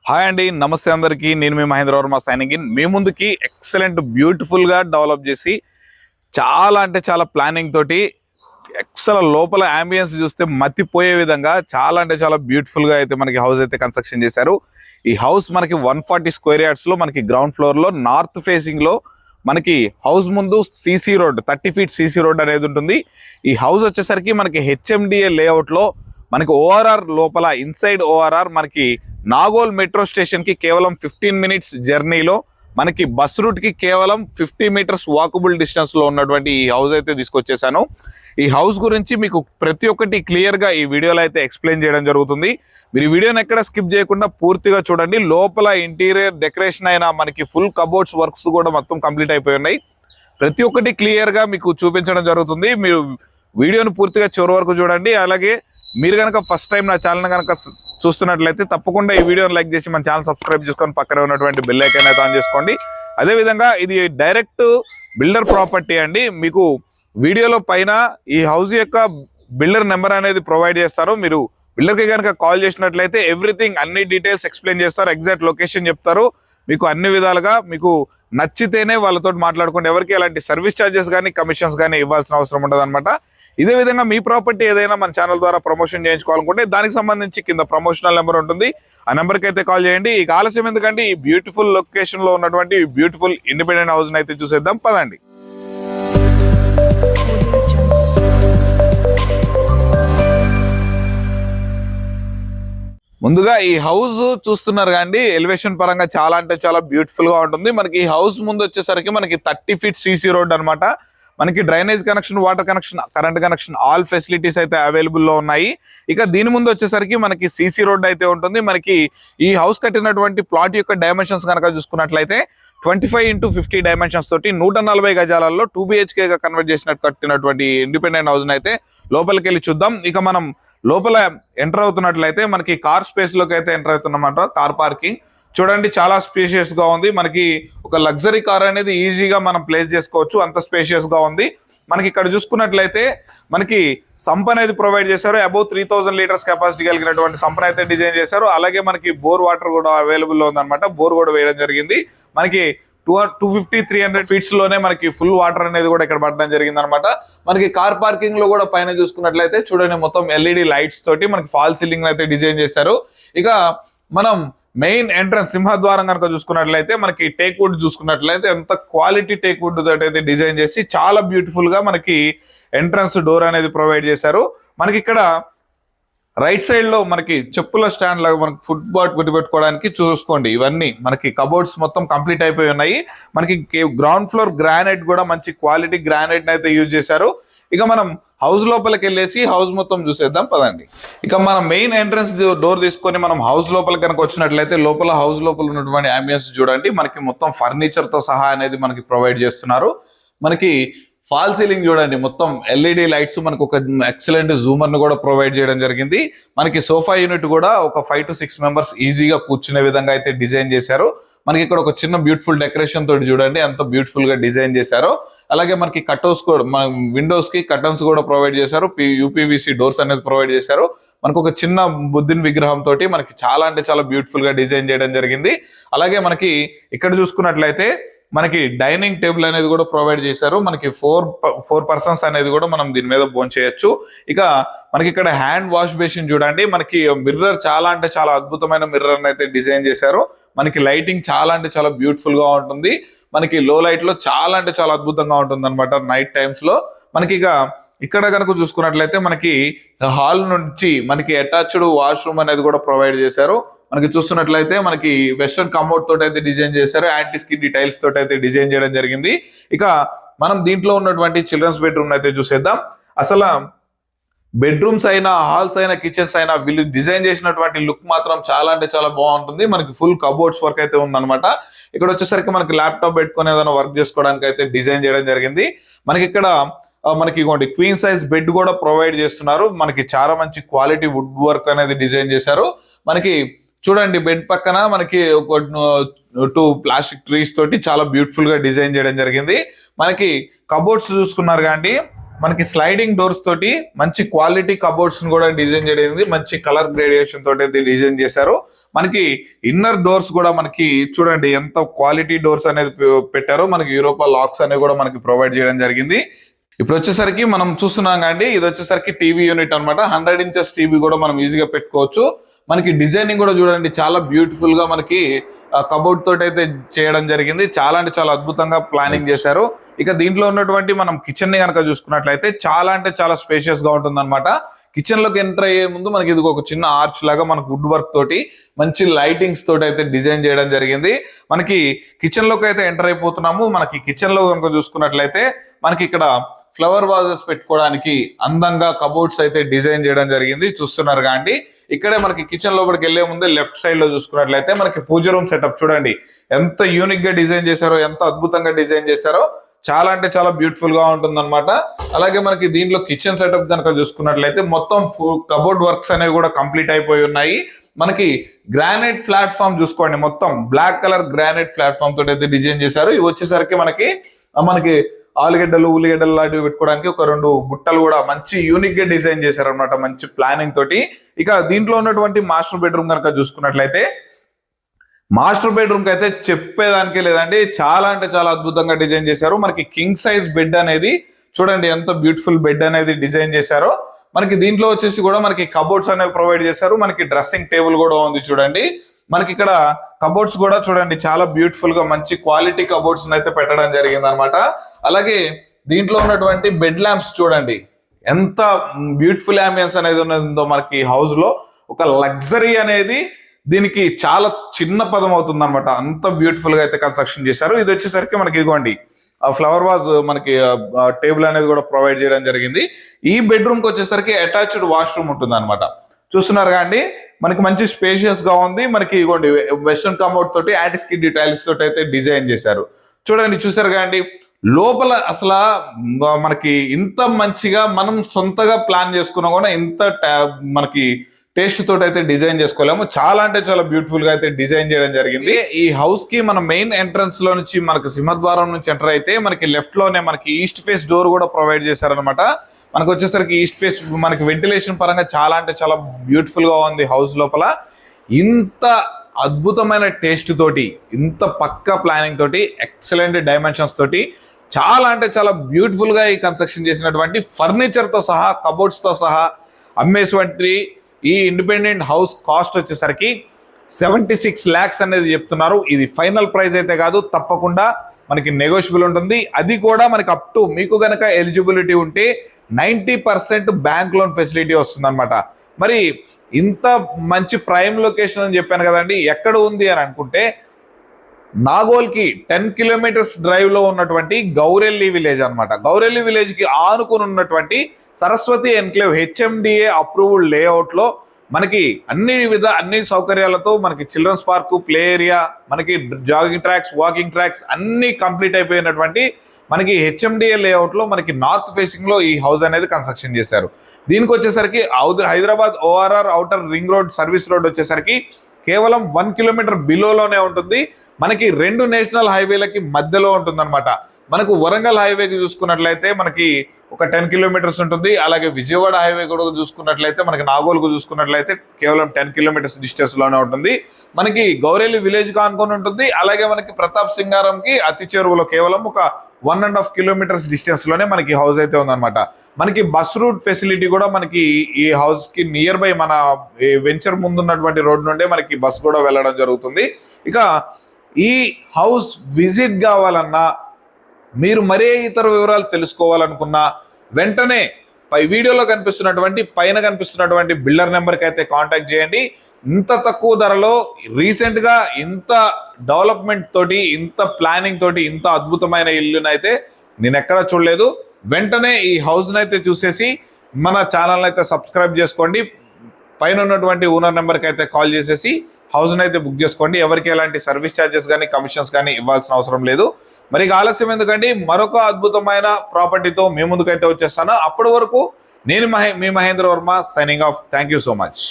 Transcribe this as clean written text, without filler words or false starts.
Hi అండి, నమస్తే అందరికీ. నేను మీ మహేంద్ర వర్మ సైనింగ్ ఇన్. మీ ముందుకి ఎక్సలెంట్ బ్యూటిఫుల్గా డెవలప్ చేసి చాలా అంటే చాలా ప్లానింగ్ తోటి ఎక్సలెంట్ లోపల అంబియన్స్ చూస్తే మతిపోయే విధంగా చాలా అంటే చాలా బ్యూటిఫుల్గా అయితే మనకి హౌస్ అయితే కన్స్ట్రక్షన్ చేశారు. ఈ హౌస్ మనకి 140 స్క్వేర్ యార్డ్స్లో మనకి గ్రౌండ్ ఫ్లోర్లో నార్త్ ఫేసింగ్లో మనకి హౌస్ ముందు CC road 30 feet CC road అనేది ఉంటుంది. ఈ హౌస్ వచ్చేసరికి మనకి హెచ్ఎండిఏ లేఅవుట్లో మనకి ఓఆర్ఆర్ లోపల ఇన్సైడ్ ఓఆర్ఆర్ మనకి నాగోల్ మెట్రో స్టేషన్ కి కేవలం 15 మినిట్స్ జర్నీలో మనకి బస్ రూట్ కి కేవలం 50 మీటర్స్ వాకబుల్ డిస్టెన్స్ లో ఉన్నటువంటి ఈ హౌస్ అయితే తీసుకొచ్చేసాను. ఈ హౌస్ గురించి మీకు ప్రతి ఒక్కటి క్లియర్ గా ఈ వీడియోలో అయితే ఎక్స్ప్లెయిన్ చేయడం జరుగుతుంది. మీరు ఈ వీడియోని ఎక్కడ స్కిప్ చేయకుండా పూర్తిగా చూడండి. లోపల ఇంటీరియర్ డెకరేషన్ అయినా మనకి ఫుల్ కబోర్డ్స్ వర్క్స్ కూడా మొత్తం కంప్లీట్ అయిపోయి ఉన్నాయి. ప్రతి ఒక్కటి క్లియర్ గా మీకు చూపించడం జరుగుతుంది. మీరు వీడియోని పూర్తిగా చివరి వరకు చూడండి. అలాగే మీరు కనుక ఫస్ట్ టైం నా ఛానల్ కనుక చూస్తున్నట్లయితే తప్పకుండా ఈ వీడియోని లైక్ చేసి మన ఛానల్ సబ్స్క్రైబ్ చేసుకొని పక్కనే ఉన్నటువంటి బెల్ ఐకాన్ అయితే ఆన్ చేసుకోండి. అదేవిధంగా ఇది డైరెక్ట్ బిల్డర్ ప్రాపర్టీ అండి. మీకు వీడియోలో పైన ఈ హౌస్ యొక్క బిల్డర్ నెంబర్ అనేది ప్రొవైడ్ చేస్తారు. మీరు బిల్డర్కి కనుక కాల్ చేసినట్లయితే ఎవ్రీథింగ్ అన్ని డీటెయిల్స్ ఎక్స్ప్లెయిన్ చేస్తారు. ఎగ్జాక్ట్ లొకేషన్ చెప్తారు. మీకు అన్ని విధాలుగా మీకు నచ్చితేనే వాళ్ళతో మాట్లాడుకోండి. ఎవరికి ఎలాంటి సర్వీస్ ఛార్జెస్ కానీ కమిషన్స్ కానీ ఇవ్వాల్సిన అవసరం ఉండదు అనమాట. ఇదే విధంగా మీ ప్రాపర్టీ ఏదైనా మన ఛానల్ ద్వారా ప్రమోషన్ చేయించుకోవాలనుకుంటే దానికి సంబంధించి కింద ప్రమోషనల్ నెంబర్ ఉంటుంది. ఆ నెంబర్కి అయితే కాల్ చేయండి. ఈ ఆలస్యం ఎందుకంటే ఈ బ్యూటిఫుల్ లొకేషన్ లో ఉన్నటువంటి బ్యూటిఫుల్ ఇండిపెండెంట్ హౌస్ అయితే చూసేద్దాం పదండి. ముందుగా ఈ హౌస్ చూస్తున్నారు కానీ ఎలివేషన్ పరంగా చాలా అంటే చాలా బ్యూటిఫుల్ గా ఉంటుంది. మనకి ఈ హౌస్ ముందు వచ్చేసరికి మనకి 30 ఫీట్ సీసీ రోడ్ అనమాట. మనకి drainage connection, water connection, current connection all facilities అయితే అవైలబుల్ లో ఉన్నాయి. ఇక దీని ముందు వచ్చేసరికి మనకి సీసీ రోడ్ అయితే ఉంటుంది. మనకి ఈ హౌస్ కట్టినటువంటి ప్లాట్ యొక్క డైమెన్షన్స్ కనుక చూసుకున్నట్లయితే 25x50 డైమెన్షన్స్ తోటి 140 గజాలలో 2 BHK గా కన్వర్ట్ చేసినట్టు కట్టినటువంటి ఇండిపెండెంట్ హౌస్ అయితే లోపలికి వెళ్ళి చూద్దాం. ఇక మనం లోపల ఎంటర్ అవుతున్నట్లయితే మనకి కార్ స్పేస్ లోకి అయితే ఎంటర్ అవుతున్నమాట. కార్ పార్కింగ్ చూడండి, చాలా స్పేషియస్ గా ఉంది. మనకి ఒక లగ్జరీ కార్ అనేది ఈజీగా మనం ప్లేస్ చేసుకోవచ్చు, అంత స్పేషియస్ గా ఉంది. మనకి ఇక్కడ చూసుకున్నట్లయితే మనకి సంప్ అనేది ప్రొవైడ్ చేశారు. అబౌవ్ 3000 లీటర్స్ కెపాసిటీ కలిగినటువంటి సంప్ అయితే డిజైన్ చేశారు. అలాగే మనకి బోర్ వాటర్ కూడా అవైలబుల్ లో ఉందన్నమాట. బోర్ కూడా వేయడం జరిగింది. మనకి 250-300 ఫీట్స్ లోనే మనకి ఫుల్ వాటర్ అనేది కూడా ఇక్కడ పడడం జరిగింది అనమాట. మనకి కార్ పార్కింగ్ లో కూడా పైన చూసుకున్నట్లయితే చూడండి, మొత్తం LED లైట్స్ తోటి మనకి ఫాల్ సీలింగ్ అయితే డిజైన్ చేశారు. ఇక మనం మెయిన్ ఎంట్రన్స్ సింహద్వారం కనుక చూసుకున్నట్లయితే మనకి టేక్ వుడ్ చూసుకున్నట్లయితే ఎంత క్వాలిటీ టేక్ వుడ్ తోటి అయితే డిజైన్ చేసి చాలా బ్యూటిఫుల్ గా మనకి ఎంట్రన్స్ డోర్ అనేది ప్రొవైడ్ చేశారు. మనకి ఇక్కడ రైట్ సైడ్ లో మనకి చెప్పుల స్టాండ్ లాగా మనకి ఫుట్ బాట్ పెట్టుకోవడానికి చూసుకోండి. ఇవన్నీ మనకి కబోర్డ్స్ మొత్తం కంప్లీట్ అయిపోయి ఉన్నాయి. మనకి గ్రౌండ్ ఫ్లోర్ గ్రానైట్ కూడా మంచి క్వాలిటీ గ్రానైట్ అయితే యూజ్ చేశారు. ఇక మనం హౌస్ లోపలికి వెళ్ళేసి హౌస్ మొత్తం చూసేద్దాం పదండి. ఇక మనం మెయిన్ ఎంట్రన్స్ డోర్ తీసుకొని మనం హౌస్ లోపల కనుక వచ్చినట్లయితే లోపల హౌస్ లోపల ఉన్నటువంటి అంబియన్స్ చూడండి. మనకి మొత్తం ఫర్నిచర్ తో సహా అనేది మనకి ప్రొవైడ్ చేస్తున్నారు. మనకి ఫాల్ సీలింగ్ చూడండి, మొత్తం LED లైట్స్, మనకు ఒక ఎక్సలెంట్ జూమర్ ను కూడా ప్రొవైడ్ చేయడం జరిగింది. మనకి సోఫా యూనిట్ కూడా ఒక 5 to 6 మెంబర్స్ ఈజీగా కూర్చునే విధంగా అయితే డిజైన్ చేశారు. మనకి ఇక్కడ ఒక చిన్న బ్యూటిఫుల్ డెకరేషన్ తోటి చూడండి ఎంత బ్యూటిఫుల్ గా డిజైన్ చేశారో. అలాగే మనకి కట్అవుట్స్ కూడా, మన విండోస్ కి కర్టన్స్ కూడా ప్రొవైడ్ చేశారు. UPVC డోర్స్ అనేది ప్రొవైడ్ చేశారు. మనకు ఒక చిన్న బుద్ధిని విగ్రహం తోటి మనకి చాలా అంటే చాలా బ్యూటిఫుల్ గా డిజైన్ చేయడం జరిగింది. అలాగే మనకి ఇక్కడ చూసుకున్నట్లయితే మనకి డైనింగ్ టేబుల్ అనేది కూడా ప్రొవైడ్ చేశారు. మనకి 4 పర్సన్స్ అనేది కూడా మనం దీని మీద భోజనం చేయొచ్చు. ఇక మనకి ఇక్కడ హ్యాండ్ వాష్ బేసిన్ చూడండి. మనకి మిర్రర్ చాలా అంటే చాలా అద్భుతమైన మిర్రర్ అయితే డిజైన్ చేశారు. మనకి లైటింగ్ చాలా అంటే చాలా బ్యూటిఫుల్ గా ఉంటుంది. మనకి లో లైట్ లో చాలా అంటే చాలా అద్భుతంగా ఉంటుంది అనమాట నైట్ టైమ్స్ లో. మనకి ఇక ఇక్కడ కనుక చూసుకున్నట్లయితే మనకి హాల్ నుంచి మనకి అటాచ్డ్ వాష్రూమ్ అనేది కూడా ప్రొవైడ్ చేశారు. మనకి చూస్తున్నట్లయితే మనకి వెస్టర్న్ కమోడ్ తోటి అయితే డిజైన్ చేశారు. యాంటీ స్కిన్ టైల్స్ తోటి అయితే డిజైన్ చేయడం జరిగింది. ఇక మనం దీంట్లో ఉన్నటువంటి చిల్డ్రన్స్ బెడ్రూమ్ అయితే చూసేద్దాం. అసలు బెడ్రూమ్స్ అయినా, హాల్స్ అయినా, కిచెన్స్ అయినా వీళ్ళు డిజైన్ చేసినటువంటి లుక్ మాత్రం చాలా అంటే చాలా బాగుంటుంది. మనకి ఫుల్ కబోర్డ్స్ వర్క్ అయితే ఉందన్నమాట. ఇక్కడ వచ్చేసరికి మనకి ల్యాప్టాప్ పెట్టుకుని ఏదైనా వర్క్ చేసుకోవడానికి అయితే డిజైన్ చేయడం జరిగింది. మనకి ఇక్కడ మనకి ఇగోండి క్వీన్ సైజ్ బెడ్ కూడా ప్రొవైడ్ చేస్తున్నారు. మనకి చాలా మంచి క్వాలిటీ వుడ్ వర్క్ అనేది డిజైన్ చేశారు. మనకి చూడండి బెడ్ పక్కన మనకి ఒక 2 ప్లాస్టిక్ ట్రీస్ తోటి చాలా బ్యూటిఫుల్ గా డిజైన్ చేయడం జరిగింది. మనకి కబోర్డ్స్ చూసుకున్నారు కానీ మనకి స్లైడింగ్ డోర్స్ తోటి మంచి క్వాలిటీ కబోర్డ్స్ కూడా డిజైన్ చేయడం, మంచి కలర్ గ్రేడియేషన్ తోటి డిజైన్ చేశారు. మనకి ఇన్నర్ డోర్స్ కూడా మనకి చూడండి ఎంత క్వాలిటీ డోర్స్ అనేది పెట్టారో. మనకి యూరోపా లాక్స్ అనేవి కూడా మనకి ప్రొవైడ్ చేయడం జరిగింది. ఇప్పుడు వచ్చేసరికి మనం చూస్తున్నాం కండి, ఇది వచ్చేసరికి టీవీ యూనిట్ అనమాట. 100 ఇంచెస్ టీవీ కూడా మనం ఈజీగా పెట్టుకోవచ్చు. మనకి డిజైనింగ్ కూడా చూడండి చాలా బ్యూటిఫుల్ గా మనకి కబోర్డ్ తోటి అయితే చేయడం జరిగింది. చాలా అంటే చాలా అద్భుతంగా ప్లానింగ్ చేశారు. ఇక దీంట్లో ఉన్నటువంటి మనం కిచెన్ ని కనుక చూసుకున్నట్లయితే చాలా అంటే చాలా స్పేషియస్ గా ఉంటుంది అనమాట. కిచెన్ లోకి ఎంటర్ అయ్యే ముందు మనకి ఇది ఒక చిన్న ఆర్చ్ లాగా మనకు వుడ్ వర్క్ తోటి మంచి లైటింగ్స్ తోటి అయితే డిజైన్ చేయడం జరిగింది. మనకి కిచెన్ లోకి అయితే ఎంటర్ అయిపోతున్నాము. మనకి కిచెన్ లో కనుక చూసుకున్నట్లయితే మనకి ఇక్కడ ఫ్లవర్ వాజెస్ పెట్టుకోవడానికి అందంగా కబోర్డ్స్ అయితే డిజైన్ చేయడం జరిగింది. చూస్తున్నారు కాండి, ఇక్కడే మనకి కిచెన్ లోపలికి వెళ్లే ముందే లెఫ్ట్ సైడ్ లో చూసుకున్నట్లయితే మనకి పూజ రూమ్ సెటప్ చూడండి ఎంత యూనిక్ గా డిజైన్ చేశారో, ఎంత అద్భుతంగా డిజైన్ చేశారో. చాలా అంటే చాలా బ్యూటిఫుల్ గా ఉంటుంది అనమాట. అలాగే మనకి దీంట్లో కిచెన్ సెటప్ కనుక చూసుకున్నట్లయితే మొత్తం కబోర్డ్ వర్క్స్ అనేవి కూడా కంప్లీట్ అయిపోయి ఉన్నాయి. మనకి గ్రానైట్ ప్లాట్ఫామ్ చూసుకోండి, మొత్తం బ్లాక్ కలర్ గ్రానైట్ ప్లాట్ఫామ్ తోటి అయితే డిజైన్ చేశారు. ఇవి వచ్చేసరికి మనకి ఆలుగడ్డలు ఉల్లిగడ్డలు లాంటివి పెట్టుకోవడానికి ఒక 2 బుట్టలు కూడా మంచి యూనిక్ గా డిజైన్ చేశారు అనమాట, మంచి ప్లానింగ్ తోటి. ఇక దీంట్లో ఉన్నటువంటి మాస్టర్ బెడ్రూమ్ కనుక చూసుకున్నట్లయితే మాస్టర్ బెడ్రూమ్ కి అయితే చెప్పేదానికే లేదండి, చాలా అంటే చాలా అద్భుతంగా డిజైన్ చేశారు. మనకి కింగ్ సైజ్ బెడ్ అనేది చూడండి ఎంత బ్యూటిఫుల్ బెడ్ అనేది డిజైన్ చేశారో. మనకి దీంట్లో వచ్చేసి కూడా మనకి కబోర్డ్స్ అనేవి ప్రొవైడ్ చేశారు. మనకి డ్రెస్సింగ్ టేబుల్ కూడా ఉంది చూడండి. మనకి ఇక్కడ కబోర్డ్స్ కూడా చూడండి చాలా బ్యూటిఫుల్ గా మంచి క్వాలిటీ కబోర్డ్స్ అయితే పెట్టడం జరిగింది అనమాట. అలాగే దీంట్లో ఉన్నటువంటి బెడ్ ల్యాంప్స్ చూడండి ఎంత బ్యూటిఫుల్ అంబియన్స్ అనేది ఉందో. మనకి హౌస్ లో ఒక లగ్జరీ అనేది దీనికి చాలా చిన్న పదం అవుతుంది అనమాట, అంత బ్యూటిఫుల్ గా అయితే కన్స్ట్రక్షన్ చేశారు. ఇది వచ్చేసరికి మనకి ఇదిగోండి ఫ్లవర్ వాజ్ మనకి టేబుల్ అనేది కూడా ప్రొవైడ్ చేయడం జరిగింది. ఈ బెడ్రూమ్ కి వచ్చేసరికి అటాచ్డ్ వాష్రూమ్ ఉంటుంది అనమాట. చూస్తున్నారు కాండి, మనకి మంచి స్పేషియస్ గా ఉంది. మనకి ఇదిగోండి వెస్టర్న్ కమోడ్ తోటి యాంటిస్కిడ్ డీటైల్స్ తోటి అయితే డిజైన్ చేశారు. చూడండి చూసారు కాండి, లోపల అసలు మనకి ఇంత మంచిగా మనం సొంతగా ప్లాన్ చేసుకున్నా కూడా ఇంత మనకి టేస్ట్ తోటి అయితే డిజైన్ చేసుకోలేము. చాలా అంటే చాలా బ్యూటిఫుల్ గా అయితే డిజైన్ చేయడం జరిగింది. ఈ హౌస్ కి మన మెయిన్ ఎంట్రన్స్ లో నుంచి మనకి సింహద్వారం నుంచి ఎంటర్ అయితే మనకి లెఫ్ట్ లోనే మనకి ఈస్ట్ ఫేస్ డోర్ కూడా ప్రొవైడ్ చేశారనమాట. మనకు వచ్చేసరికి ఈస్ట్ ఫేస్ మనకి వెంటిలేషన్ పరంగా చాలా అంటే చాలా బ్యూటిఫుల్ గా ఉంది హౌస్ లోపల. ఇంత అద్భుతమైన టేస్ట్ తోటి, ఇంత పక్కా ప్లానింగ్ తోటి, ఎక్సలెంట్ డైమెన్షన్స్ తోటి చాలా అంటే చాలా బ్యూటిఫుల్ గా ఈ కన్స్ట్రక్షన్ చేసినటువంటి ఫర్నిచర్ తో సహా కబోర్డ్స్ తో సహా అమ్మేటువంటి ఈ ఇండిపెండెంట్ హౌస్ కాస్ట్ వచ్చేసరికి 76 lakhs అనేది చెప్తున్నారు. ఇది ఫైనల్ ప్రైస్ అయితే కాదు, తప్పకుండా మనకి నెగోషియబుల్ ఉంటుంది. అది కూడా మనకి అప్ టు మీకు గనక ఎలిజిబిలిటీ ఉంటే 90% బ్యాంక్ లోన్ ఫెసిలిటీ వస్తుంది అనమాట. మరి ఇంత మంచి ప్రైమ్ లొకేషన్ అని చెప్పాను కదండి, ఎక్కడ ఉంది అని అనుకుంటే నాగోల్కి 10 kilometers డ్రైవ్ లో ఉన్నటువంటి గౌరెల్లి విలేజ్ అనమాట. గౌరెల్లి విలేజ్ కి ఆనుకుని ఉన్నటువంటి Saraswati enclave HMDA approved layout లో మనకి అన్ని సౌకర్యాలతో మనకి చిల్డ్రన్స్ పార్క్, ప్లే ఏరియా, మనకి జాగింగ్ ట్రాక్స్, వాకింగ్ ట్రాక్స్ అన్ని కంప్లీట్ అయిపోయినటువంటి మనకి HMDA లేఅవుట్ లో మనకి నార్త్ ఫేసింగ్ లో ఈ హౌస్ అనేది కన్స్ట్రక్షన్ చేశారు. దీనికి వచ్చేసరికి Hyderabad ORR outer ring road service road వచ్చేసరికి కేవలం 1 kilometer బిలోలోనే ఉంటుంది. మనకి 2 నేషనల్ హైవేలకి మధ్యలో ఉంటుంది అనమాట. మనకు వరంగల్ హైవేకి చూసుకున్నట్లయితే మనకి ఒక 10 kilometers ఉంటుంది. అలాగే విజయవాడ హైవే కూడా చూసుకున్నట్లయితే మనకి నాగోల్కు చూసుకున్నట్లయితే కేవలం 10 kilometers డిస్టెన్స్ లోనే ఉంటుంది. మనకి గౌరెల్లి విలేజ్ గా అనుకుని ఉంటుంది. అలాగే మనకి ప్రతాప్ సింగారంకి అతి చెరువులో కేవలం ఒక 1.5 kilometers డిస్టెన్స్ లోనే మనకి హౌస్ అయితే ఉందన్నమాట. మనకి బస్ రూట్ ఫెసిలిటీ కూడా మనకి ఈ హౌస్ కి నియర్ బై మన వెంచర్ ముందున్నటువంటి రోడ్ నుండే మనకి బస్ కూడా వెళ్ళడం జరుగుతుంది. ఇక ఈ హౌస్ విజిట్ కావాలన్నా, మీరు మరే ఇతర వివరాలు తెలుసుకోవాలనుకున్నా వెంటనే వీడియోలో కనిపిస్తున్నటువంటి పైన కనిపిస్తున్నటువంటి బిల్డర్ నెంబర్కి అయితే కాంటాక్ట్ చేయండి. ఇంత తక్కువ ధరలో రీసెంట్ గా ఇంత డెవలప్మెంట్ తోటి, ఇంత ప్లానింగ్ తోటి, ఇంత అద్భుతమైన ఇల్లునైతే నేను ఎక్కడా చూడలేదు. వెంటనే ఈ హౌస్ అయితే చూసేసి మన ఛానల్ అయితే సబ్స్క్రైబ్ చేసుకోండి. పైన ఉన్నటువంటి ఓనర్ నెంబర్కి అయితే కాల్ చేసేసి హౌస్ అయితే బుక్ చేసుకోండి. ఎవరికి ఎలాంటి సర్వీస్ ఛార్జెస్ కానీ కమిషన్స్ కానీ ఇవ్వాల్సిన అవసరం లేదు. మరి ఆలస్యం ఎందుకండి, మరొక అద్భుతమైన ప్రాపర్టీతో మీ ముందుకైతే వచ్చేస్తాను. అప్పటి వరకు నేను మీ Mahendra Varma signing off. Thank you so much.